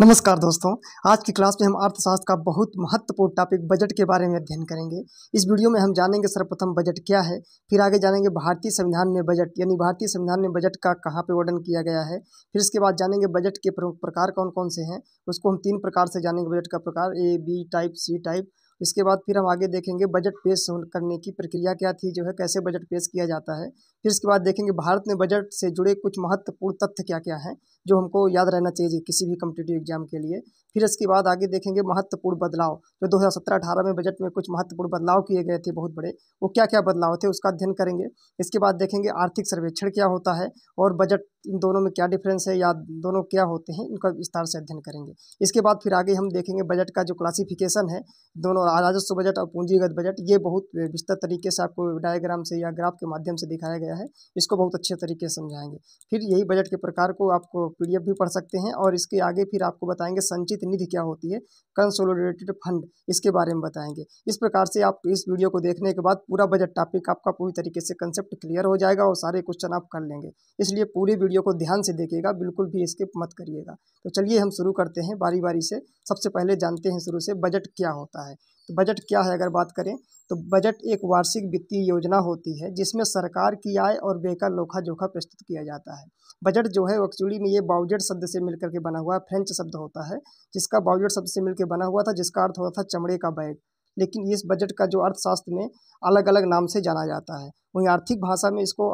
नमस्कार दोस्तों। आज की क्लास में हम अर्थशास्त्र का बहुत महत्वपूर्ण टॉपिक बजट के बारे में अध्ययन करेंगे। इस वीडियो में हम जानेंगे सर्वप्रथम बजट क्या है, फिर आगे जानेंगे भारतीय संविधान में बजट यानी भारतीय संविधान में बजट का कहाँ पे वर्णन किया गया है। फिर इसके बाद जानेंगे बजट के प्रमुख प्रकार कौन कौन से हैं, उसको हम 3 प्रकार से जानेंगे बजट का प्रकार ए, बी टाइप, सी टाइप। इसके बाद फिर हम आगे देखेंगे बजट पेश करने की प्रक्रिया क्या थी, जो है कैसे बजट पेश किया जाता है। फिर इसके बाद देखेंगे भारत में बजट से जुड़े कुछ महत्वपूर्ण तथ्य क्या क्या हैं जो हमको याद रहना चाहिए किसी भी कॉम्पिटिटिव एग्जाम के लिए। फिर इसके बाद आगे देखेंगे महत्वपूर्ण बदलाव जो 2017-18 में बजट में कुछ महत्वपूर्ण बदलाव किए गए थे बहुत बड़े, वो क्या क्या बदलाव थे उसका अध्ययन करेंगे। इसके बाद देखेंगे आर्थिक सर्वेक्षण क्या होता है और बजट, इन दोनों में क्या डिफरेंस है या दोनों क्या होते हैं, इनका विस्तार से अध्ययन करेंगे। इसके बाद फिर आगे हम देखेंगे बजट का जो क्लासिफिकेशन है, दोनों राजस्व बजट और पूंजीगत बजट, ये बहुत विस्तृत तरीके से आपको डायग्राम से या ग्राफ के माध्यम से दिखाया गया है, इसको बहुत अच्छे तरीके से समझाएंगे। फिर यही बजट के प्रकार को आपको पीडीएफ भी पढ़ सकते हैं और इसके आगे फिर आपको बताएंगे संचित निधि क्या होती है, कंसोलिडेटेड फंड, इसके बारे में बताएंगे। इस प्रकार से आप इस वीडियो को देखने के बाद पूरा बजट टॉपिक आपका पूरी तरीके से कंसेप्ट क्लियर हो जाएगा और सारे क्वेश्चन आप कर लेंगे। इसलिए पूरी वीडियो को ध्यान से देखिएगा, बिल्कुल भी स्किप मत करिएगा। तो चलिए हम शुरू करते हैं बारी बारी से। सबसे पहले जानते हैं शुरू से बजट क्या होता है। तो बजट क्या है अगर बात करें तो बजट एक वार्षिक वित्तीय योजना होती है जिसमें सरकार की आय और व्यय का लेखा जोखा प्रस्तुत किया जाता है। बजट जो है एक्चुअली में ये बाउजेट शब्द से मिलकर के बना हुआ है, फ्रेंच शब्द होता है जिसका बाउजेट शब्द से मिलकर बना हुआ था, जिसका अर्थ होता था चमड़े का बैग। लेकिन इस बजट का जो अर्थशास्त्र में अलग अलग नाम से जाना जाता है, वहीं आर्थिक भाषा में इसको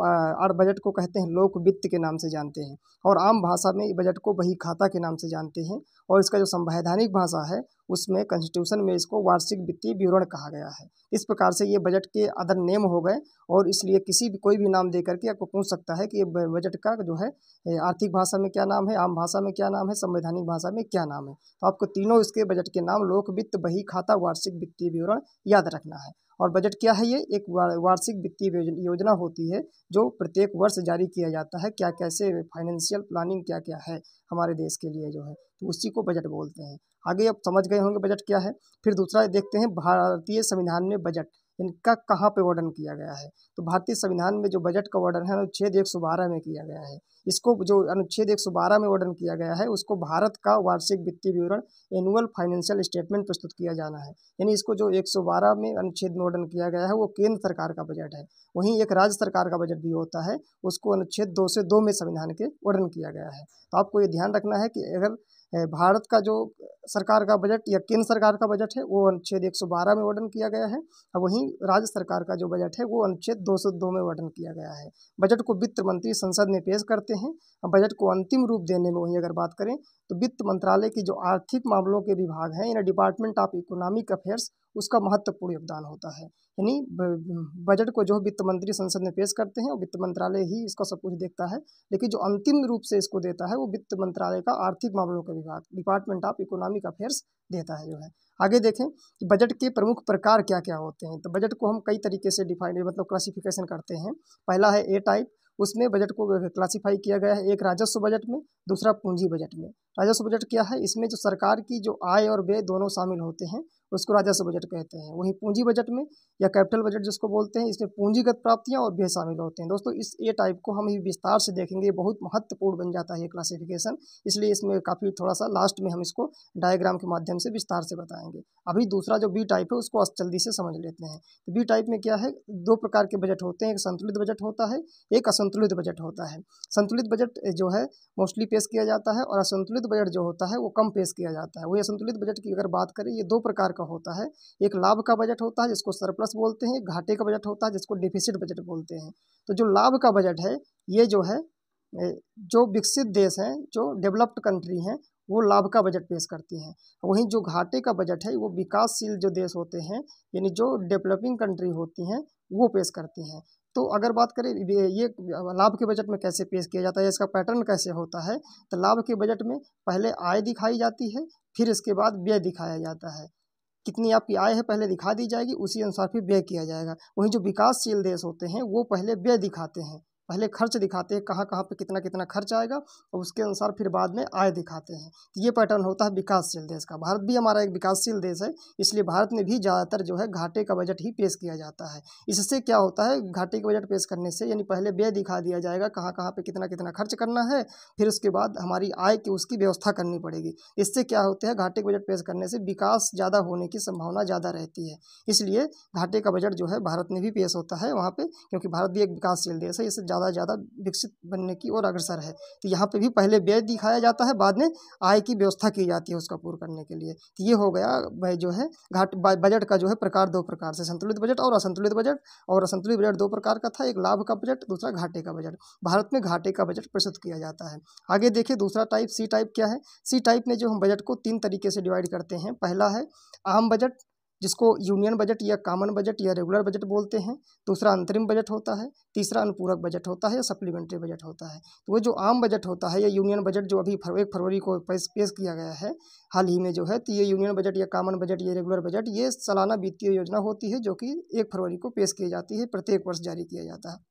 बजट को कहते हैं लोक वित्त के नाम से जानते हैं, और आम भाषा में बजट को बही खाता के नाम से जानते हैं, और इसका जो संवैधानिक भाषा है उसमें कॉन्स्टिट्यूशन में इसको वार्षिक वित्तीय विवरण कहा गया है। इस प्रकार से ये बजट के अदर नेम हो गए, और इसलिए कोई भी नाम दे करके आपको पूछ सकता है कि ये बजट का जो है आर्थिक भाषा में क्या नाम है, आम भाषा में क्या नाम है, संवैधानिक भाषा में क्या नाम है। तो आपको तीनों इसके बजट के नाम लोक वित्त, बही खाता, वार्षिक वित्तीय विवरण याद रखना है। और बजट क्या है, ये एक वार्षिक वित्तीय योजना होती है जो प्रत्येक वर्ष जारी किया जाता है। क्या कैसे फाइनेंशियल प्लानिंग क्या क्या है हमारे देश के लिए जो है, तो उसी को बजट बोलते हैं। आगे अब समझ गए होंगे बजट क्या है। फिर दूसरा देखते हैं भारतीय संविधान में बजट, इनका कहाँ पे वर्णन किया गया है। तो भारतीय संविधान में जो बजट का वर्णन है अनुच्छेद 112 में किया गया है। इसको जो अनुच्छेद 112 में वर्णन किया गया है उसको भारत का वार्षिक वित्तीय विवरण, एनुअल फाइनेंशियल स्टेटमेंट प्रस्तुत किया जाना है। यानी इसको जो 112 में अनुच्छेद में वर्णन किया गया है वो केंद्र सरकार का बजट है। वहीं एक राज्य सरकार का बजट भी होता है, उसको अनुच्छेद 2 से 2 में संविधान के वर्णन किया गया है। तो आपको ये ध्यान रखना है कि अगर भारत का जो सरकार का बजट या केंद्र सरकार का बजट है वो अनुच्छेद 112 में वर्णन किया गया है, और वहीं राज्य सरकार का जो बजट है वो अनुच्छेद 202 में वर्णन किया गया है। बजट को वित्त मंत्री संसद में पेश करते हैं। अब बजट को अंतिम रूप देने में वहीं अगर बात करें तो वित्त मंत्रालय की जो आर्थिक मामलों के विभाग हैं, in department of economic affairs, उसका महत्वपूर्ण योगदान होता है। यानी बजट को जो वित्त मंत्री संसद में पेश करते हैं और वित्त मंत्रालय ही इसका सब कुछ देखता है, लेकिन जो अंतिम रूप से इसको देता है वो वित्त मंत्रालय का आर्थिक मामलों का विभाग, डिपार्टमेंट ऑफ इकोनॉमिक अफेयर्स देता है जो है। आगे देखें कि बजट के प्रमुख प्रकार क्या क्या होते हैं। तो बजट को हम कई तरीके से डिफाइन मतलब क्लासिफिकेशन करते हैं। पहला है ए टाइप, उसमें बजट को क्लासिफाई किया गया है एक राजस्व बजट में, दूसरा पूंजी बजट में। राजस्व बजट क्या है, इसमें जो सरकार की जो आय और व्यय दोनों शामिल होते हैं उसको राजस्व बजट कहते हैं। वहीं पूंजी बजट में या कैपिटल बजट जिसको बोलते हैं, इसमें पूंजीगत प्राप्तियां और व्यय शामिल होते हैं। दोस्तों इस ए टाइप को हम विस्तार से देखेंगे, बहुत महत्वपूर्ण बन जाता है ये क्लासिफिकेशन, इसलिए इसमें काफ़ी थोड़ा सा लास्ट में हम इसको डायग्राम के माध्यम से विस्तार से बताएंगे। अभी दूसरा जो बी टाइप है उसको जल्दी से समझ लेते हैं। तो बी टाइप में क्या है, 2 प्रकार के बजट होते हैं, एक संतुलित बजट होता है, एक असंतुलित बजट होता है। संतुलित बजट जो है मोस्टली पेश किया जाता है और असंतुलित बजट जो होता है वो कम पेश किया जाता है। वही असंतुलित बजट की अगर बात करें, ये 2 प्रकार का होता है, एक लाभ का बजट होता है जिसको सरप्लस बोलते हैं, एक घाटे का बजट होता है जिसको डिफिसिट बजट बोलते हैं। तो जो लाभ का बजट है ये जो है जो विकसित देश हैं, जो डेवलप्ड कंट्री हैं, वो लाभ का बजट पेश करती हैं। वहीं जो घाटे का बजट है वो विकासशील जो देश होते हैं, यानी जो डेवलपिंग कंट्री होती हैं, वो पेश करती हैं। तो अगर बात करें ये लाभ के बजट में कैसे पेश किया जाता है, इसका पैटर्न कैसे होता है, तो लाभ के बजट में पहले आय दिखाई जाती है, फिर इसके बाद व्यय दिखाया जाता है। कितनी आपकी आय है पहले दिखा दी जाएगी, उसी अनुसार फिर व्यय किया जाएगा। वहीं जो विकासशील देश होते हैं वो पहले व्यय दिखाते हैं, पहले खर्च दिखाते हैं, कहाँ कहाँ पे कितना कितना खर्च आएगा, और उसके अनुसार फिर बाद में आय दिखाते हैं। तो ये पैटर्न होता है विकासशील देश का। भारत भी हमारा एक विकासशील देश है, इसलिए भारत में भी ज़्यादातर जो है घाटे का बजट ही पेश किया जाता है। इससे क्या होता है, घाटे का बजट पेश करने से यानी पहले व्यय दिखा दिया जाएगा, कहाँ कहाँ पे कितना कितना खर्च करना है, फिर उसके बाद हमारी आय की उसकी व्यवस्था करनी पड़ेगी। इससे क्या होता है, घाटे का बजट पेश करने से विकास ज़्यादा होने की संभावना ज़्यादा रहती है। इसलिए घाटे का बजट जो है भारत में भी पेश होता है वहाँ पे, क्योंकि भारत भी एक विकासशील देश है, इससे ज़्यादा विकसित बनने की ओर अग्रसर है। तो यहाँ पे भी पहले व्यय दिखाया जाता है, बाद में आय की व्यवस्था की जाती है उसका पूर्ण करने के लिए। तो ये हो गया जो है बजट का जो है प्रकार, दो प्रकार से, संतुलित बजट और असंतुलित बजट। और असंतुलित बजट दो प्रकार का था, एक लाभ का बजट, दूसरा घाटे का बजट। भारत में घाटे का बजट प्रस्तुत किया जाता है। आगे देखिए दूसरा टाइप, सी टाइप क्या है। सी टाइप में जो हम बजट को 3 तरीके से डिवाइड करते हैं। पहला है आम बजट, जिसको यूनियन बजट या कॉमन बजट या रेगुलर बजट बोलते हैं। दूसरा अंतरिम बजट होता है। तीसरा अनुपूरक बजट होता है या सप्लीमेंट्री बजट होता है। तो वो जो आम बजट होता है या यूनियन बजट जो अभी 1 फरवरी को पेश किया गया है हाल ही में जो है, तो ये यूनियन बजट या कॉमन बजट या रेगुलर बजट ये सालाना वित्तीय योजना होती है, जो कि 1 फरवरी को पेश की जाती है, प्रत्येक वर्ष जारी किया जाता है।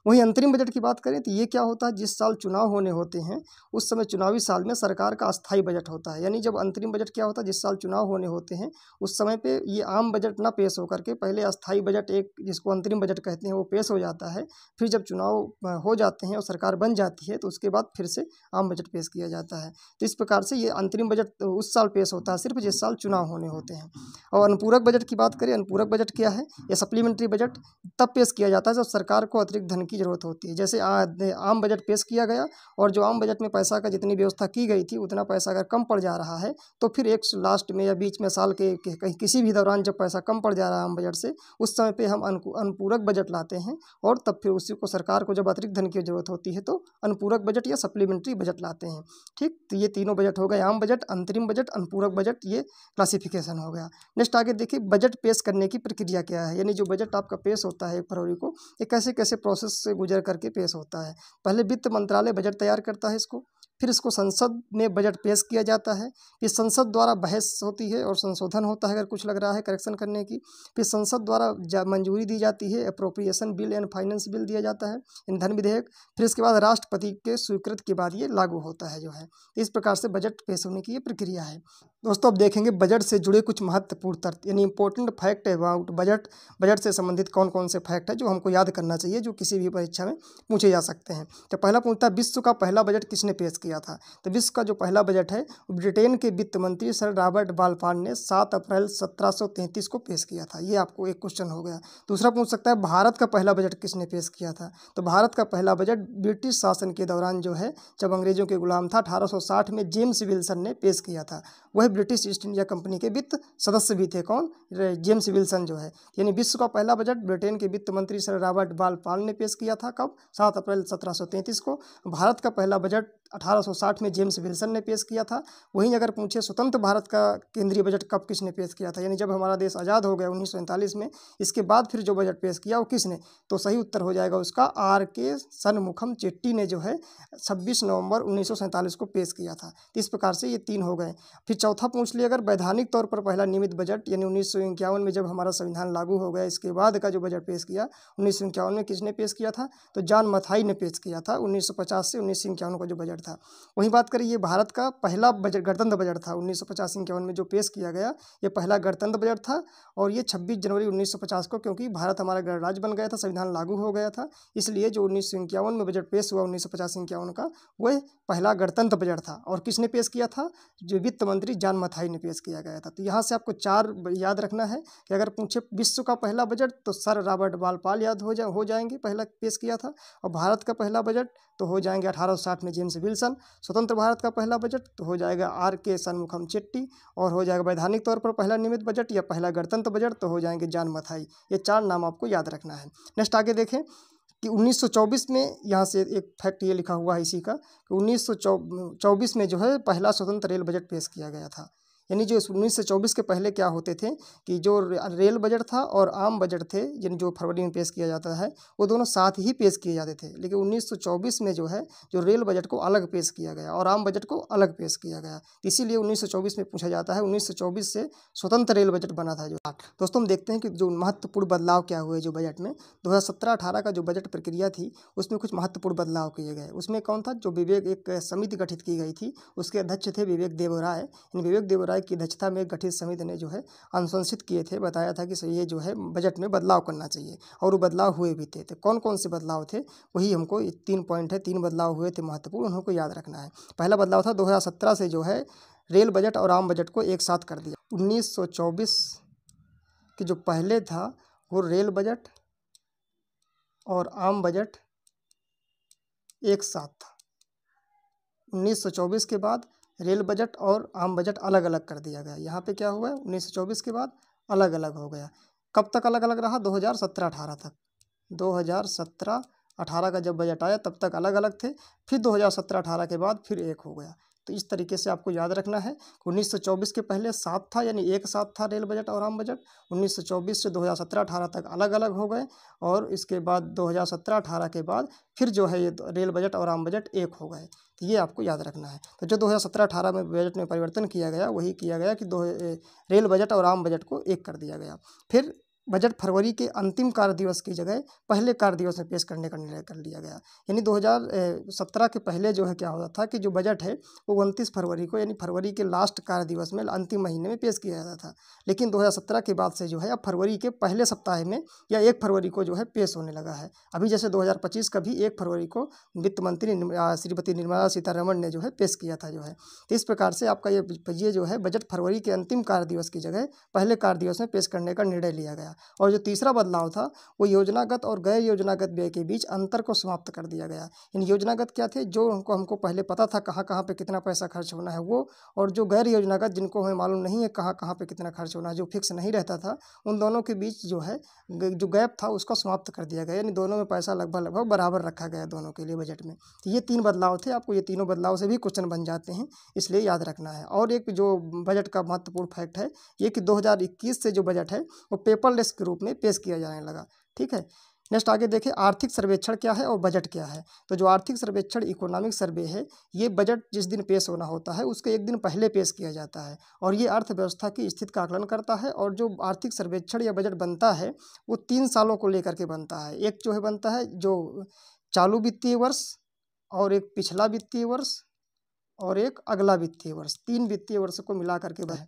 वहीं अंतरिम बजट की बात करें तो ये क्या होता है, जिस साल चुनाव होने होते हैं उस समय चुनावी साल में सरकार का अस्थायी बजट होता है। यानी जब अंतरिम बजट क्या होता है, जिस साल चुनाव होने होते हैं उस समय पे ये आम बजट ना पेश होकर के पहले अस्थायी बजट, एक जिसको अंतरिम बजट कहते हैं, वो पेश हो जाता है। फिर जब चुनाव हो जाते हैं और सरकार बन जाती है तो उसके बाद फिर से आम बजट पेश किया जाता है। तो इस प्रकार से ये अंतरिम बजट उस साल पेश होता है सिर्फ जिस साल चुनाव होने होते हैं। और अनुपूरक बजट की बात करें, अनुपूरक बजट क्या है, या सप्लीमेंट्री बजट तब पेश किया जाता है जब सरकार को अतिरिक्त धन की जरूरत होती है। जैसे आम बजट पेश किया गया और जो आम बजट में पैसा का जितनी व्यवस्था की गई थी उतना पैसा अगर कम पड़ जा रहा है तो फिर एक लास्ट में या बीच में साल के कहीं किसी भी दौरान जब पैसा कम पड़ जा रहा है आम बजट से, उस समय पे हम अनुपूरक बजट लाते हैं और तब फिर उसी को सरकार को जब अतिरिक्त धन की जरूरत होती है तो अनुपूरक बजट या सप्लीमेंट्री बजट लाते हैं। ठीक, तो ये तीनों बजट हो गए, आम बजट, अंतरिम बजट, अनुपूरक बजट, ये क्लासिफिकेशन हो गया। नेक्स्ट आगे देखिए बजट पेश करने की प्रक्रिया क्या है, यानी जो बजट आपका पेश होता है 1 फरवरी को, ये कैसे कैसे प्रोसेस से गुजर करके पेश होता है। पहले वित्त मंत्रालय बजट तैयार करता है इसको, फिर इसको संसद में बजट पेश किया जाता है। फिर संसद द्वारा बहस होती है और संशोधन होता है अगर कुछ लग रहा है करेक्शन करने की। फिर संसद द्वारा मंजूरी दी जाती है, appropriation bill and finance bill दिया जाता है, ईंधन विधेयक। फिर इसके बाद राष्ट्रपति के स्वीकृत के बाद ये लागू होता है जो है। इस प्रकार से बजट पेश होने की ये प्रक्रिया है। दोस्तों अब देखेंगे बजट से जुड़े कुछ महत्वपूर्ण तथ्य, यानी important fact about budget. Budget से संबंधित कौन कौन से फैक्ट है जो हमको याद करना चाहिए, जो किसी भी परीक्षा में पूछे जा सकते हैं। तो पहला पूछता है विश्व का पहला बजट किसने पेश किया था। तो विश्व का जो पहला बजट है ब्रिटेन के वित्त मंत्री सर रॉबर्ट बालफोर ने 7 अप्रैल 1733 को पेश किया था। ये आपको एक क्वेश्चन हो गया। दूसरा पूछ सकता है भारत का पहला बजट किसने पेश किया था। तो भारत का पहला बजट ब्रिटिश शासन के दौरान जो है, जब अंग्रेजों के गुलाम था, 1860 में जेम्स विल्सन ने पेश किया था। वह ब्रिटिश ईस्ट इंडिया कंपनी के वित्त सदस्य भी थे। कौन? जेम्स विल्सन जो है। यानी विश्व का पहला बजट ब्रिटेन के वित्त मंत्री सर रॉबर्ट बालफोर ने पेश किया था। कब? 7 अप्रैल 1733 को। भारत का पहला बजट 1860 में जेम्स विल्सन ने पेश किया था। वहीं अगर पूछे स्वतंत्र भारत का केंद्रीय बजट कब किसने पेश किया था, यानी जब हमारा देश आज़ाद हो गया 1947 में, इसके बाद फिर जो बजट पेश किया वो किसने, तो सही उत्तर हो जाएगा उसका R.K. शनमुखम चेट्टी ने जो है 26 नवंबर 1947 को पेश किया था। तो इस प्रकार से ये 3 हो गए। फिर चौथा पूछ लिया अगर वैधानिक तौर पर पहला नियमित बजट, यानी 1951 में जब हमारा संविधान लागू हो गया इसके बाद का जो बजट पेश किया 1951 में किसने पेश किया था, तो जॉन मथाई ने पेश किया था 1950 से 1951 का जो बजट था। वहीं बात करें ये भारत का पहला बजट गणतंत्र बजट था 1950-51 में जो पेश किया गया, ये पहला गणतंत्र बजट था और ये 26 जनवरी 1950 को, क्योंकि भारत हमारा गणराज्य बन गया था, संविधान लागू हो गया था, इसलिए जो 1951 में बजट पेश हुआ 1950-51 का, वह पहला गणतंत्र बजट था। और किसने पेश किया था, जो वित्त मंत्री जॉन मथाई ने पेश किया गया था। तो यहाँ से आपको 4 याद रखना है कि अगर पूछे विश्व का पहला बजट तो सर रॉबर्ट बालफोर याद हो जाएंगे, पहला पेश किया था। और भारत का पहला बजट तो हो जाएंगे 1860 में जेम्स विल्सन। स्वतंत्र भारत का पहला बजट तो हो जाएगा R.K. शनमुखम चेट्टी। और हो जाएगा वैधानिक तौर पर पहला नियमित बजट या पहला गणतंत्र बजट तो हो जाएंगे जॉन मथाई। ये 4 नाम आपको याद रखना है। नेक्स्ट आगे देखें कि 1924 में, यहाँ से एक फैक्ट ये लिखा हुआ है इसी का, कि 1924 में जो है पहला स्वतंत्र रेल बजट पेश किया गया था। यानी जो 1924 के पहले क्या होते थे कि जो रेल बजट था और आम बजट थे जिन जो फरवरी में पेश किया जाता है वो दोनों साथ ही पेश किए जाते थे। लेकिन 1924 में जो है जो रेल बजट को अलग पेश किया गया और आम बजट को अलग पेश किया गया। इसीलिए 1924 में पूछा जाता है 1924 से स्वतंत्र रेल बजट बना था। जो दोस्तों हम देखते हैं कि जो महत्वपूर्ण बदलाव क्या हुए जो बजट में 2017-18 का जो बजट प्रक्रिया थी उसमें कुछ महत्वपूर्ण बदलाव किए गए। उसमें कौन था, जो विवेक एक समिति गठित की गई थी उसके अध्यक्ष थे विवेक देवराय। इन विवेक देवराय की अध्यक्षता में गठित समिति ने जो है अनुशंसित किए थे, बताया था कि ये जो है बजट में बदलाव करना चाहिए और वो बदलाव हुए भी थे। तो कौन कौन से बदलाव थे वही हमको 3 पॉइंट है, 3 बदलाव हुए थे महत्वपूर्ण, उनको याद रखना है। पहला बदलाव था 2017 से जो है रेल बजट और आम बजट को एक साथ कर दिया। 1924 कि जो पहले था वो रेल बजट और आम बजट एक साथ था। 1924 के बाद रेल बजट और आम बजट अलग अलग कर दिया गया। यहाँ पे क्या हुआ है 1924 के बाद अलग अलग हो गया। कब तक अलग अलग रहा, 2017-18 तक। 2017-18 का जब बजट आया तब तक अलग अलग थे, फिर 2017-18 के बाद फिर एक हो गया। तो इस तरीके से आपको याद रखना है। 1924 के पहले साथ था यानी एक साथ था रेल बजट और आम बजट। 1924 से 2017-18 तक अलग अलग हो गए और इसके बाद 2017-18 के बाद फिर जो है ये रेल बजट और आम बजट एक हो गए। तो ये आपको याद रखना है। तो जो 2017-18 में बजट में परिवर्तन किया गया वही किया गया कि रेल बजट और आम बजट को एक कर दिया गया। फिर बजट फरवरी के अंतिम कार्य दिवस की जगह पहले कार्य दिवस में पेश करने का निर्णय कर लिया गया। यानी 2017 के पहले जो है क्या होता था कि जो बजट है वो 29 फरवरी को यानी फरवरी के लास्ट कार्य दिवस में अंतिम महीने में पेश किया जाता था। लेकिन 2017 के बाद से जो है अब फरवरी के पहले सप्ताह में या 1 फरवरी को जो है पेश होने लगा है। अभी जैसे 2025 का भी 1 फरवरी को वित्त मंत्री श्रीमती निर्मला सीतारमण ने जो है पेश किया था जो है। तो इस प्रकार से आपका ये जो है बजट फरवरी के अंतिम कार्य दिवस की जगह पहले कार्य दिवस में पेश करने का निर्णय लिया गया। और जो तीसरा बदलाव था वो योजनागत और गैर योजनागत व्यय के बीच अंतर को समाप्त कर दिया गया। इन योजनागत क्या थे, जो हमको पहले पता था कहाँ कहाँ पे कितना पैसा खर्च होना है वो, और जो गैर योजनागत जिनको हमें मालूम नहीं है कहाँ कहाँ पे कितना खर्च होना है, जो फिक्स नहीं रहता था, उन दोनों के बीच जो है जो गैप था उसको समाप्त कर दिया गया। यानी दोनों में पैसा लगभग बराबर रखा गया दोनों के लिए बजट में। तो ये 3 बदलाव थे। आपको ये तीनों बदलाव से भी क्वेश्चन बन जाते हैं, इसलिए याद रखना है। और एक जो बजट का महत्वपूर्ण फैक्ट है ये कि 2021 से जो बजट है वो पेपरलेस के रूप में पेश किया जाने लगा। ठीक है, नेक्स्ट आगे देखें आर्थिक सर्वेक्षण क्या है और बजट क्या है। तो जो आर्थिक सर्वेक्षण इकोनॉमिक सर्वे है ये बजट जिस दिन पेश होना होता है उसके एक दिन पहले पेश किया जाता है और ये अर्थव्यवस्था की स्थिति का आकलन करता है। और जो आर्थिक सर्वेक्षण या बजट बनता है वो 3 सालों को लेकर के बनता है। एक जो है बनता है जो चालू वित्तीय वर्ष, और एक पिछला वित्तीय वर्ष, और एक अगला वित्तीय वर्ष। 3 वित्तीय वर्ष को मिला करके वह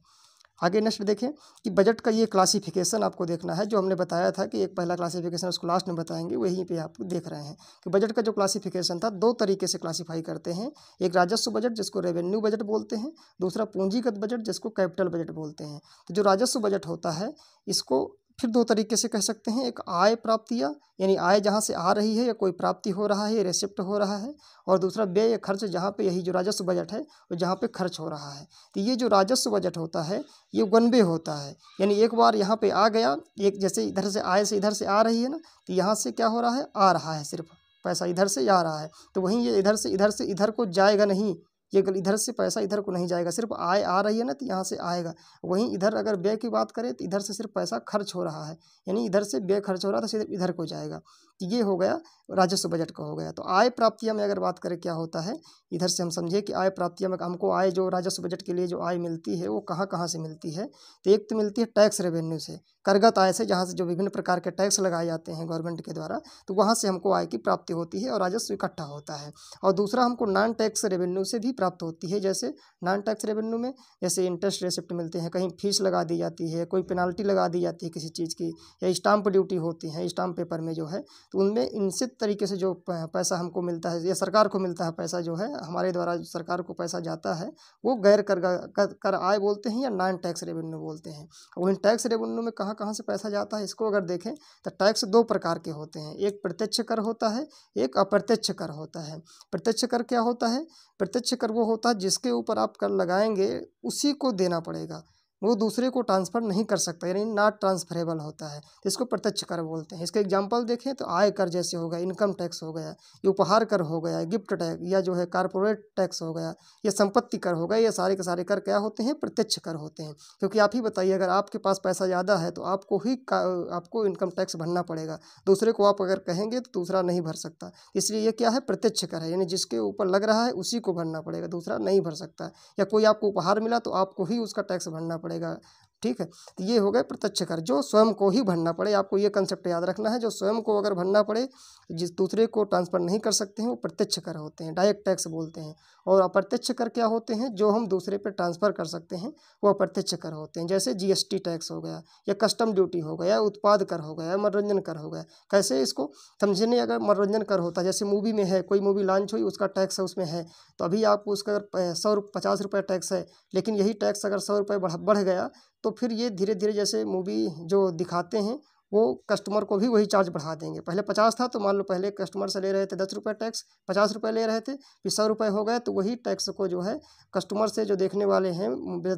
आगे नेक्स्ट देखें कि बजट का ये क्लासिफिकेशन आपको देखना है। जो हमने बताया था कि एक पहला क्लासिफिकेशन उसको लास्ट में बताएंगे, वहीं पे आप देख रहे हैं कि बजट का जो क्लासिफिकेशन था 2 तरीके से क्लासीफाई करते हैं। एक राजस्व बजट जिसको रेवेन्यू बजट बोलते हैं, दूसरा पूंजीगत बजट जिसको कैपिटल बजट बोलते हैं। तो जो राजस्व बजट होता है इसको फिर 2 तरीके से कह सकते हैं। एक आय प्राप्तियाँ यानी आय जहाँ से आ रही है या कोई प्राप्ति हो रहा है, रेसिप्ट हो रहा है, और दूसरा व्यय या खर्च जहाँ पे यही जो राजस्व बजट है वो जहाँ पे खर्च हो रहा है। तो ये जो राजस्व बजट होता है ये वन वे होता है, यानी एक बार यहाँ पे आ गया, एक जैसे इधर से आय से इधर से आ रही है ना, तो यहाँ से क्या हो रहा है, आ रहा है, सिर्फ पैसा इधर से आ रहा है। तो वहीं ये इधर से इधर को जाएगा नहीं, ये इधर से पैसा इधर को नहीं जाएगा, सिर्फ आय आ रही है ना तो यहाँ से आएगा। वहीं इधर अगर व्यय की बात करें तो इधर से सिर्फ पैसा खर्च हो रहा है, यानी इधर से व्यय खर्च हो रहा है तो सिर्फ इधर को जाएगा। तो ये हो गया राजस्व बजट का हो गया। तो आय प्राप्तियाँ में अगर बात करें क्या होता है, इधर से हम समझे कि आय प्राप्तियाँ में हमको आय जो राजस्व बजट के लिए जो आय मिलती है वो कहाँ कहाँ से मिलती है। तो एक तो मिलती है टैक्स रेवेन्यू से, करगत आय से, जहाँ से जो विभिन्न प्रकार के टैक्स लगाए जाते हैं गवर्नमेंट के द्वारा, तो वहाँ से हमको आय की प्राप्ति होती है और राजस्व इकट्ठा होता है। और दूसरा हमको नॉन टैक्स रेवेन्यू से भी प्राप्त होती है। जैसे नॉन टैक्स रेवेन्यू में जैसे इंटरेस्ट रेसिप्ट मिलते हैं, कहीं फीस लगा दी जाती है, कोई पेनाल्टी लगा दी जाती है किसी चीज़ की, या स्टाम्प ड्यूटी होती है स्टाम्प पेपर में जो है, तो उनमें इनसे तरीके से जो पैसा हमको मिलता है या सरकार को मिलता है पैसा, जो है हमारे द्वारा सरकार को पैसा जाता है, वो गैर कर आय बोलते हैं या नॉन टैक्स रेवेन्यू बोलते हैं। वहीं टैक्स रेवेन्यू में कहाँ कहाँ से पैसा जाता है इसको अगर देखें तो टैक्स 2 प्रकार के होते हैं, एक प्रत्यक्ष कर होता है, एक अप्रत्यक्ष कर होता है। प्रत्यक्ष कर क्या होता है, प्रत्यक्ष कर वो होता है जिसके ऊपर आप कर लगाएंगे उसी को देना पड़ेगा। वो दूसरे को ट्रांसफ़र नहीं कर सकता, यानी नॉट ट्रांसफरेबल होता है, तो इसको प्रत्यक्ष कर बोलते हैं। इसके एग्जांपल देखें तो आय कर जैसे हो गया, इनकम टैक्स हो गया, ये उपहार कर हो गया, गिफ्ट टैक्स या जो है कारपोरेट टैक्स हो गया, ये संपत्ति कर हो गया, ये सारे के सारे कर क्या होते हैं, प्रत्यक्ष कर होते हैं। क्योंकि आप ही बताइए, अगर आपके पास पैसा ज़्यादा है तो आपको इनकम टैक्स भरना पड़ेगा, दूसरे को आप अगर कहेंगे तो दूसरा नहीं भर सकता। इसलिए ये क्या है, प्रत्यक्ष कर है, यानी जिसके ऊपर लग रहा है उसी को भरना पड़ेगा, दूसरा नहीं भर सकता। या कोई आपको उपहार मिला तो आपको ही उसका टैक्स भरना पड़ेगा, ठीक है। तो ये हो गए प्रत्यक्ष कर, जो स्वयं को ही भरना पड़े। आपको ये कंसेप्ट याद रखना है, जो स्वयं को अगर भरना पड़े, जिस दूसरे को ट्रांसफ़र नहीं कर सकते हैं, वो प्रत्यक्ष कर होते हैं, डायरेक्ट टैक्स बोलते हैं। और अप्रत्यक्ष कर क्या होते हैं, जो हम दूसरे पे ट्रांसफ़र कर सकते हैं, वो अप्रत्यक्ष कर होते हैं। जैसे जीएसटी टैक्स हो गया, या कस्टम ड्यूटी हो गया, उत्पाद कर हो गया, मनोरंजन कर हो गया। कैसे इसको समझने, अगर मनोरंजन कर होता है, जैसे मूवी में है, कोई मूवी लॉन्च हुई, उसका टैक्स है उसमें है, तो अभी आपको उसका अगर 50 रुपये टैक्स है, लेकिन यही टैक्स अगर 100 रुपये बढ़ गया, तो फिर ये धीरे धीरे जैसे मूवी जो दिखाते हैं, वो कस्टमर को भी वही चार्ज बढ़ा देंगे। पहले 50 था, तो मान लो पहले कस्टमर से ले रहे थे 10 रुपये टैक्स, 50 रुपये ले रहे थे, फिर 100 रुपये हो गए, तो वही टैक्स को जो है कस्टमर से जो देखने वाले हैं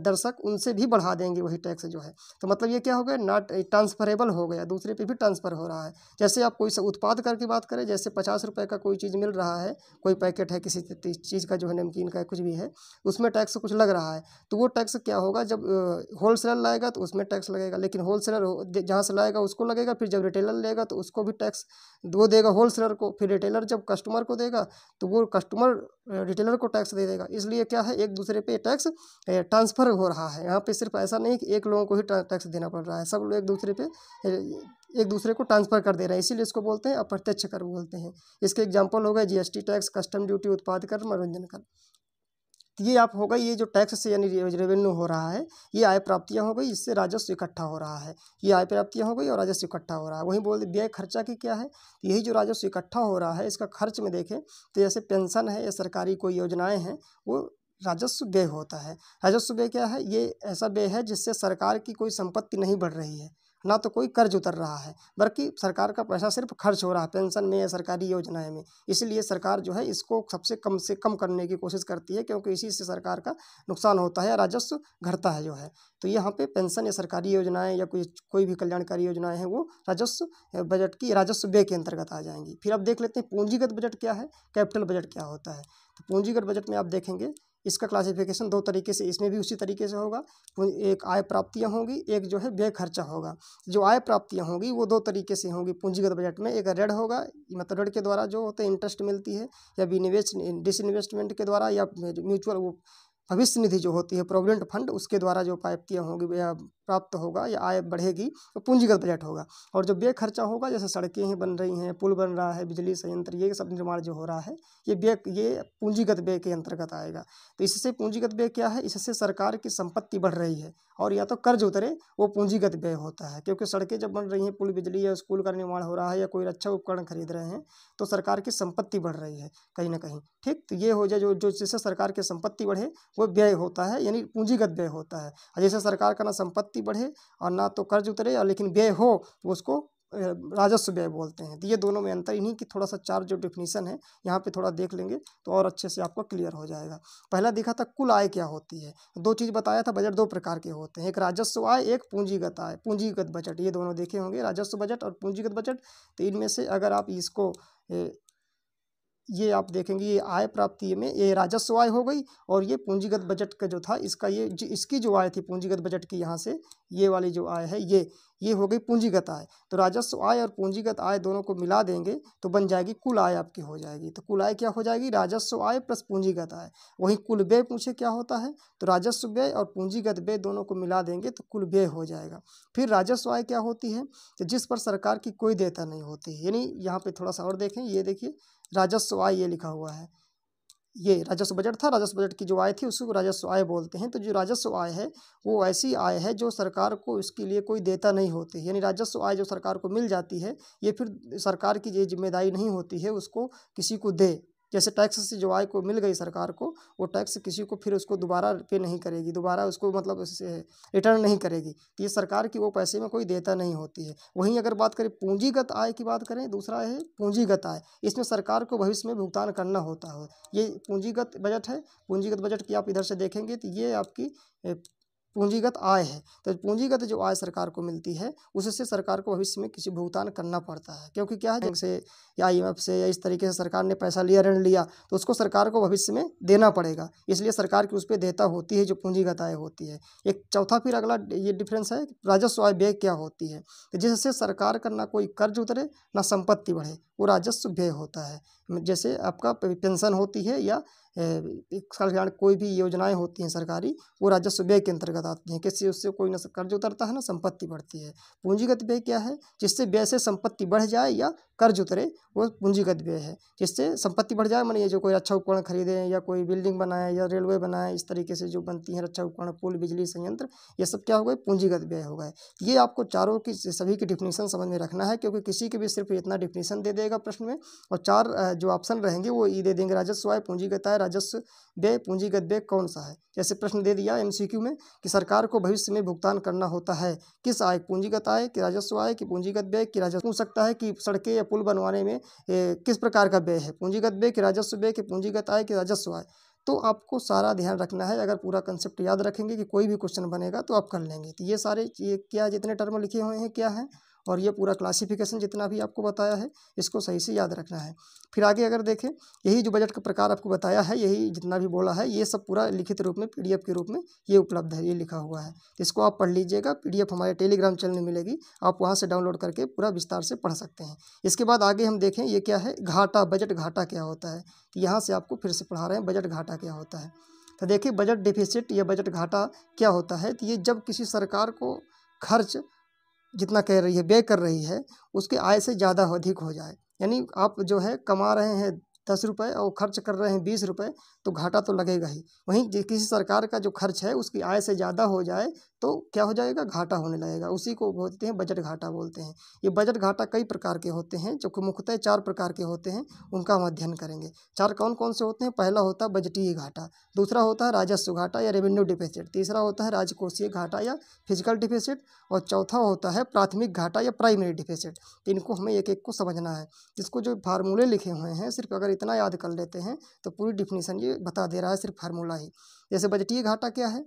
दर्शक, उनसे भी बढ़ा देंगे वही टैक्स जो है। तो मतलब ये क्या हो गया, नॉट ट्रांसफरेबल हो गया, दूसरे पे भी ट्रांसफ़र हो रहा है। जैसे आप कोई उत्पाद कर की बात करें, जैसे 50 रुपये का कोई चीज़ मिल रहा है, कोई पैकेट है किसी चीज़ का, जो है नमकीन का कुछ भी है, उसमें टैक्स कुछ लग रहा है, तो वो टैक्स क्या होगा, जब होलसेलर लाएगा तो उसमें टैक्स लगेगा, लेकिन होलसेलर जहाँ से लाएगा उसको लगेगा, फिर जब रिटेलर लेगा तो उसको भी टैक्स वो देगा होलसेलर को, फिर रिटेलर जब कस्टमर को देगा तो वो कस्टमर रिटेलर को टैक्स दे देगा। इसलिए क्या है, एक दूसरे पे टैक्स ट्रांसफ़र हो रहा है। यहाँ पे सिर्फ ऐसा नहीं कि एक लोगों को ही टैक्स देना पड़ रहा है, सब लोग एक दूसरे को ट्रांसफ़र कर दे रहे हैं, इसीलिए इसको बोलते हैं अप्रत्यक्ष कर बोलते हैं। इसके एग्जाम्पल हो गए जीएसटी टैक्स, कस्टम ड्यूटी, उत्पाद कर, मनोरंजन कर। तो ये आप होगा, ये जो टैक्स से यानी रेवेन्यू हो रहा है, ये आय प्राप्तियाँ हो गई, इससे राजस्व इकट्ठा हो रहा है। ये आय प्राप्तियाँ हो गई और राजस्व इकट्ठा हो रहा है। वहीं बोल व्यय खर्चा की क्या है, तो यही जो राजस्व इकट्ठा हो रहा है, इसका खर्च में देखें तो जैसे पेंशन है या सरकारी कोई योजनाएं हैं, वो राजस्व व्यय होता है। राजस्व व्यय क्या है, ये ऐसा व्यय है जिससे सरकार की कोई संपत्ति नहीं बढ़ रही है, ना तो कोई कर्ज उतर रहा है, बल्कि सरकार का पैसा सिर्फ खर्च हो रहा है पेंशन में या सरकारी योजनाएं में। इसलिए सरकार जो है इसको सबसे कम से कम करने की कोशिश करती है, क्योंकि इसी से सरकार का नुकसान होता है या राजस्व घटता है जो है। तो यहाँ पे पेंशन या सरकारी योजनाएं या कोई भी कल्याणकारी योजनाएं हैं, वो राजस्व बजट की राजस्व व्यय के अंतर्गत आ जाएंगी। फिर अब देख लेते हैं पूंजीगत बजट क्या है, कैपिटल बजट क्या होता है। तो पूंजीगत बजट में आप देखेंगे, इसका क्लासिफिकेशन दो तरीके से, इसमें भी उसी तरीके से होगा। एक आय प्राप्तियाँ होंगी, एक जो है व्यय खर्चा होगा। जो आय प्राप्तियाँ होंगी वो दो तरीके से होंगी पूंजीगत बजट में। एक ऋण होगा, मतलब ऋण के द्वारा जो होते हैं इंटरेस्ट मिलती है, या डिसइन्वेस्टमेंट के द्वारा, या म्यूचुअल वो भविष्य निधि जो होती है प्रोविडेंट फंड, उसके द्वारा जो प्राप्तियाँ होंगी या प्राप्त होगा या आय बढ़ेगी, तो पूंजीगत बजट होगा। और जो व्यय खर्चा होगा, जैसे सड़कें ही बन रही हैं, पुल बन रहा है, बिजली संयंत्र, ये सब निर्माण जो हो रहा है, ये पूंजीगत व्यय के अंतर्गत आएगा। तो इससे पूंजीगत व्यय क्या है, इससे सरकार की संपत्ति बढ़ रही है और या तो कर्ज उतरे, वो पूंजीगत व्यय होता है। क्योंकि सड़कें जब बन रही हैं, पुल, बिजली या स्कूल का निर्माण हो रहा है, या कोई अच्छा उपकरण खरीद रहे हैं, तो सरकार की संपत्ति बढ़ रही है कहीं ना कहीं, ठीक। तो ये हो जाए जो जिससे सरकार की संपत्ति बढ़े, वो व्यय होता है, यानी पूंजीगत व्यय होता है। और जैसे सरकार का ना संपत्ति बढ़े और ना तो कर्ज उतरे, और लेकिन व्यय हो, तो उसको राजस्व व्यय बोलते हैं। तो ये दोनों में अंतर, इन्हीं की थोड़ा सा चार जो डिफिनीशन है यहाँ पे थोड़ा देख लेंगे तो और अच्छे से आपको क्लियर हो जाएगा। पहला देखा था कुल आय क्या होती है, दो चीज़ बताया था, बजट दो प्रकार के होते हैं, एक राजस्व आय, एक पूंजीगत आय, पूंजीगत बजट, ये दोनों देखे होंगे, राजस्व बजट और पूंजीगत बजट। तो इनमें से अगर आप इसको ये आप देखेंगे, ये आय प्राप्ति में ये राजस्व आय हो गई, और ये पूंजीगत बजट का जो था इसका इसकी जो आय थी पूंजीगत बजट की, यहाँ से ये वाली जो आय है ये हो गई पूंजीगत आय। तो राजस्व आय और पूंजीगत आय दोनों को मिला देंगे तो बन जाएगी कुल आय आपकी हो जाएगी। तो कुल आय क्या हो जाएगी, राजस्व आय प्लस पूंजीगत आय। वहीं कुल व्यय पूछे क्या होता है, तो राजस्व व्यय और पूंजीगत व्यय दोनों को मिला देंगे तो कुल व्यय हो जाएगा। फिर राजस्व आय क्या होती है, तो जिस पर सरकार की कोई देयता नहीं होती, यानी यहाँ पे थोड़ा सा और देखें, ये देखिए राजस्व आय ये लिखा हुआ है, ये राजस्व बजट था, राजस्व बजट की जो आय थी उसको राजस्व आय बोलते हैं। तो जो राजस्व आय है वो ऐसी आय है जो सरकार को इसके लिए कोई देता नहीं होती, यानी राजस्व आय जो सरकार को मिल जाती है, ये फिर सरकार की ये जिम्मेदारी नहीं होती है उसको किसी को दे। जैसे टैक्स से जो आय को मिल गई सरकार को, वो टैक्स किसी को फिर उसको दोबारा पे नहीं करेगी, दोबारा उसको मतलब उससे रिटर्न नहीं करेगी। तो ये सरकार की वो पैसे में कोई देता नहीं होती है। वहीं अगर बात करें पूंजीगत आय की बात करें, दूसरा है पूंजीगत आय, इसमें सरकार को भविष्य में भुगतान करना होता है। ये पूंजीगत बजट है। पूंजीगत बजट की आप इधर से देखेंगे तो ये आपकी पूंजीगत आय है। तो पूंजीगत जो आय सरकार को मिलती है उससे सरकार को भविष्य में किसी भुगतान करना पड़ता है, क्योंकि क्या है, बैंक से या IMF से या इस तरीके से सरकार ने पैसा लिया, ऋण लिया, तो उसको सरकार को भविष्य में देना पड़ेगा, इसलिए सरकार की उस पर देयता होती है जो पूंजीगत आय होती है। एक चौथा फिर अगला ये डिफरेंस है, राजस्व आय व्यय क्या होती है। तो जिससे सरकार का ना कोई कर्ज उतरे ना संपत्ति बढ़े, वो राजस्व व्यय होता है। जैसे आपका पेंशन होती है या कल्याण कोई भी योजनाएं होती हैं सरकारी, वो राजस्व व्यय के अंतर्गत आती हैं, किसी उससे कोई ना कर्ज उतरता है ना संपत्ति बढ़ती है। पूंजीगत व्यय क्या है, जिससे व्यय से संपत्ति बढ़ जाए या कर्ज उतरे, वो पूंजीगत व्यय है। जिससे संपत्ति बढ़ जाए, मानिए जो कोई रक्षा उपकरण खरीदे या कोई बिल्डिंग बनाए या रेलवे बनाए, इस तरीके से जो बनती हैं रक्षा उपकरण, पुल, बिजली संयंत्र, ये सब क्या हो गए, पूंजीगत व्यय हो गए। ये आपको चारों की सभी की डिफिनीशन समझ में रखना है, क्योंकि किसी के भी सिर्फ इतना डिफिनीशन दे देगा प्रश्न में, और चार जो ऑप्शन रहेंगे वो ये दे देंगे, राजस्व आय, पूंजीगत आय, राजस्व व्यय, पूंजीगत व्यय कौन सा है। जैसे प्रश्न दे दिया MCQ में कि सरकार को भविष्य में भुगतान करना होता है किस आय, पूंजीगत आय कि राजस्व आय कि पूंजीगत व्यय कि राजस्व। पूछ सकता है कि सड़कें या पुल बनवाने में किस प्रकार का व्यय है, पूंजीगत व्यय कि राजस्व व्यय कि पूंजीगत आय कि राजस्व आय। तो आपको सारा ध्यान रखना है, अगर पूरा कंसेप्ट याद रखेंगे कि कोई भी क्वेश्चन बनेगा तो आप कर लेंगे। तो ये सारे ये क्या जितने टर्म लिखे हुए हैं क्या है, और ये पूरा क्लासिफिकेशन जितना भी आपको बताया है इसको सही से याद रखना है। फिर आगे अगर देखें, यही जो बजट का प्रकार आपको बताया है, यही जितना भी बोला है, ये सब पूरा लिखित रूप में PDF के रूप में ये उपलब्ध है, ये लिखा हुआ है। इसको आप पढ़ लीजिएगा, PDF हमारे टेलीग्राम चैनल में मिलेगी, आप वहाँ से डाउनलोड करके पूरा विस्तार से पढ़ सकते हैं। इसके बाद आगे हम देखें, ये क्या है, घाटा, बजट घाटा क्या होता है। तो यहाँ से आपको फिर से पढ़ा रहे हैं बजट घाटा क्या होता है। तो देखिए, बजट डिफिसिट या बजट घाटा क्या होता है। तो ये जब किसी सरकार को खर्च जितना कह रही है, व्यय कर रही है, उसके आय से ज़्यादा अधिक हो जाए, यानी आप जो है कमा रहे हैं 10 रुपये और खर्च कर रहे हैं 20 रुपये, तो घाटा तो लगेगा ही। वहीं किसी सरकार का जो खर्च है उसकी आय से ज़्यादा हो जाए तो क्या हो जाएगा, घाटा होने लगेगा, उसी को बोलते हैं बजट घाटा बोलते हैं। ये बजट घाटा कई प्रकार के होते हैं, जो कि मुख्यतः 4 प्रकार के होते हैं, उनका हम अध्ययन करेंगे। 4 कौन कौन से होते हैं। पहला होता है बजटीय घाटा, दूसरा होता है राजस्व घाटा या रेवेन्यू डिफिसिट, तीसरा होता है राजकोषीय घाटा या फिजिकल डिफिसिट, और चौथा होता है प्राथमिक घाटा या प्राइमरी डिफिसिट। इनको हमें एक एक को समझना है। इसको जो फार्मूले लिखे हुए हैं, सिर्फ अगर इतना याद कर लेते हैं तो पूरी डिफिनीशन ये बता दे रहा है, सिर्फ फार्मूला ही। जैसे बजटीय घाटा क्या है,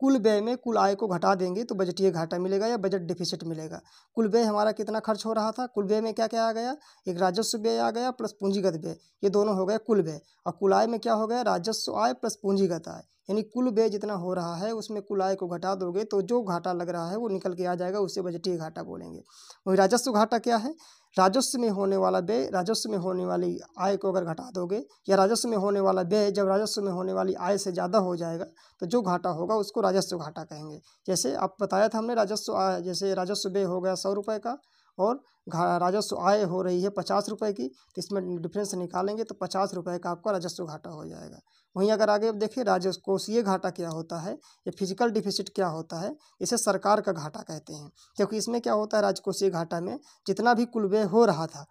कुल व्यय में कुल आय को घटा देंगे तो बजटीय घाटा मिलेगा या बजट डिफिसिट मिलेगा। कुल व्यय हमारा कितना खर्च हो रहा था, कुल व्यय में क्या क्या आ गया, एक राजस्व व्यय आ गया प्लस पूंजीगत व्यय, ये दोनों हो गए कुल व्यय। और कुल आय में क्या हो गया, राजस्व आय प्लस पूंजीगत आय, यानी कुल व्यय जितना हो रहा है उसमें कुल आय को घटा दोगे तो जो घाटा लग रहा है वो निकल के आ जाएगा, उससे बजटीय घाटा बोलेंगे। वही राजस्व घाटा क्या है, राजस्व में होने वाला व्यय राजस्व में होने वाली आय को अगर घटा दोगे, या राजस्व में होने वाला व्यय जब राजस्व में होने वाली आय से ज़्यादा हो जाएगा तो जो घाटा होगा उसको राजस्व घाटा कहेंगे। जैसे आप बताया था हमने, राजस्व आय, जैसे राजस्व व्यय हो गया 100 रुपये का और राजस्व आय हो रही है 50 रुपये की, तो इसमें डिफरेंस निकालेंगे तो 50 रुपये का आपका राजस्व घाटा हो जाएगा। वहीं अगर आगे देखिए, राजकोषीय घाटा क्या होता है या फिजिकल डिफिसिट क्या होता है, इसे सरकार का घाटा कहते हैं। क्योंकि इसमें क्या होता है, राजकोषीय घाटा में जितना भी कुल व्यय हो रहा था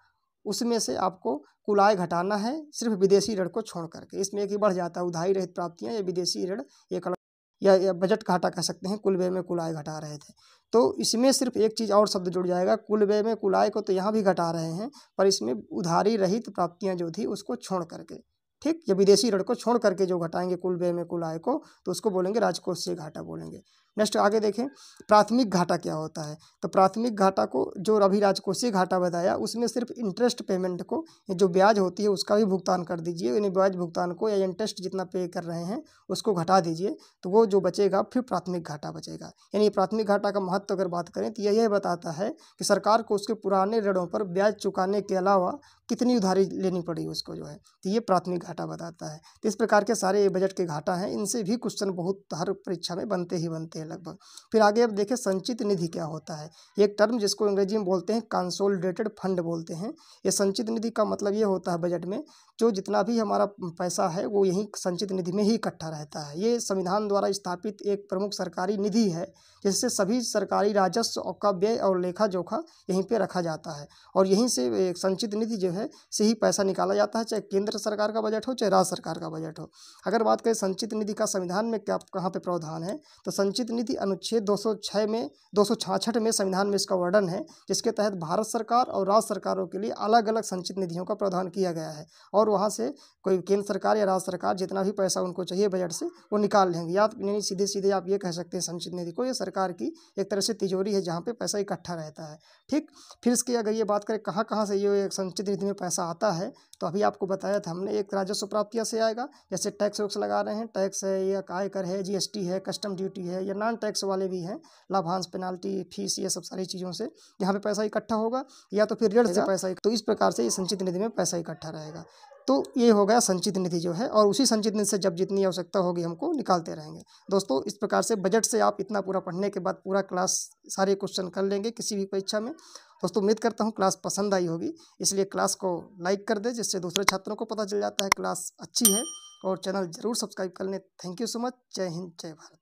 उसमें से आपको कुल आय घटाना है, सिर्फ विदेशी ऋण को छोड़ करके। इसमें एक ही बढ़ जाता है, उधारी रहित प्राप्तियां या विदेशी ऋण, एक या बजट घाटा कह सकते हैं। कुल व्यय में कुल आय घटा रहे थे, तो इसमें सिर्फ एक चीज़ और शब्द जुड़ जाएगा, कुल व्यय में कुल आय को तो यहाँ भी घटा रहे हैं, पर इसमें उधारी रहित प्राप्तियां जो थी उसको छोड़ करके, ठीक, या विदेशी ऋण को छोड़ करके जो घटाएंगे कुल व्यय में कुल आय को, तो उसको बोलेंगे राजकोषीय घाटा बोलेंगे। नेक्स्ट आगे देखें, प्राथमिक घाटा क्या होता है। तो प्राथमिक घाटा को जो अभी राजकोषीय घाटा बताया, उसमें सिर्फ इंटरेस्ट पेमेंट को, जो ब्याज होती है उसका भी भुगतान कर दीजिए, यानी ब्याज भुगतान को या इंटरेस्ट जितना पे कर रहे हैं उसको घटा दीजिए, तो वो जो बचेगा फिर प्राथमिक घाटा बचेगा। यानी प्राथमिक घाटा का महत्व अगर बात करें तो यह बताता है कि सरकार को उसके पुराने ऋणों पर ब्याज चुकाने के अलावा कितनी उधारी लेनी पड़ी उसको जो है, तो ये प्राथमिक घाटा बताता है। तो इस प्रकार के सारे बजट के घाटा हैं, इनसे भी क्वेश्चन बहुत हर परीक्षा में बनते ही बनते हैं लगभग। फिर आगे अब देखें, संचित निधि क्या होता है। एक टर्म जिसको अंग्रेजी में बोलते हैं कंसोलिडेटेड फंड बोलते हैं। ये संचित निधि का मतलब ये होता है बजट में जो जितना भी हमारा पैसा है वो यही संचित निधि में ही इकट्ठा रहता है। ये संविधान द्वारा स्थापित एक प्रमुख सरकारी निधि है, जिससे सभी सरकारी राजस्व का व्यय और लेखा जोखा यहीं पे रखा जाता है, और यहीं से संचित निधि जो है से ही पैसा निकाला जाता है, चाहे केंद्र सरकार का बजट हो चाहे राज्य सरकार का बजट हो। अगर बात करें संचित निधि का संविधान में क्या कहाँ पे प्रावधान है, तो संचित निधि अनुच्छेद 266 में संविधान में इसका वर्णन है, जिसके तहत भारत सरकार और राज्य सरकारों के लिए अलग अलग संचित निधियों का प्रावधान किया गया है और वहाँ से कोई केंद्र सरकार या राज्य सरकार जितना भी पैसा उनको चाहिए बजट से वो निकाल लेंगे। या यानी सीधे सीधे आप ये कह सकते हैं संचित निधि को ये सरकार की एक तरह से तिजोरी है जहाँ पे पैसा इकट्ठा रहता है। ठीक, फिर इसकी अगर ये बात करें कहाँ कहाँ से ये संचित निधि में पैसा आता है, तो अभी आपको बताया था हमने, एक राजस्व प्राप्तियों से आएगा, जैसे टैक्स वैक्स लगा रहे हैं, टैक्स है या आयकर है, जीएसटी है, कस्टम ड्यूटी है, या नॉन टैक्स वाले भी हैं, लाभांश, पेनाल्टी, फीस, ये सब सारी चीज़ों से यहाँ पे पैसा इकट्ठा होगा, या तो फिर ऋण से पैसा। तो इस प्रकार से ये संचित निधि में पैसा इकट्ठा रहेगा। तो ये हो गया संचित निधि जो है, और उसी संचित निधि से जब जितनी आवश्यकता होगी हमको निकालते रहेंगे। दोस्तों इस प्रकार से बजट से आप इतना पूरा पढ़ने के बाद पूरा क्लास सारे क्वेश्चन कर लेंगे किसी भी परीक्षा में। दोस्तों उम्मीद करता हूँ क्लास पसंद आई होगी, इसलिए क्लास को लाइक कर दे जिससे दूसरे छात्रों को पता चल जाता है क्लास अच्छी है, और चैनल ज़रूर सब्सक्राइब कर लें। Thank you so much. जय हिंद, जय भारत।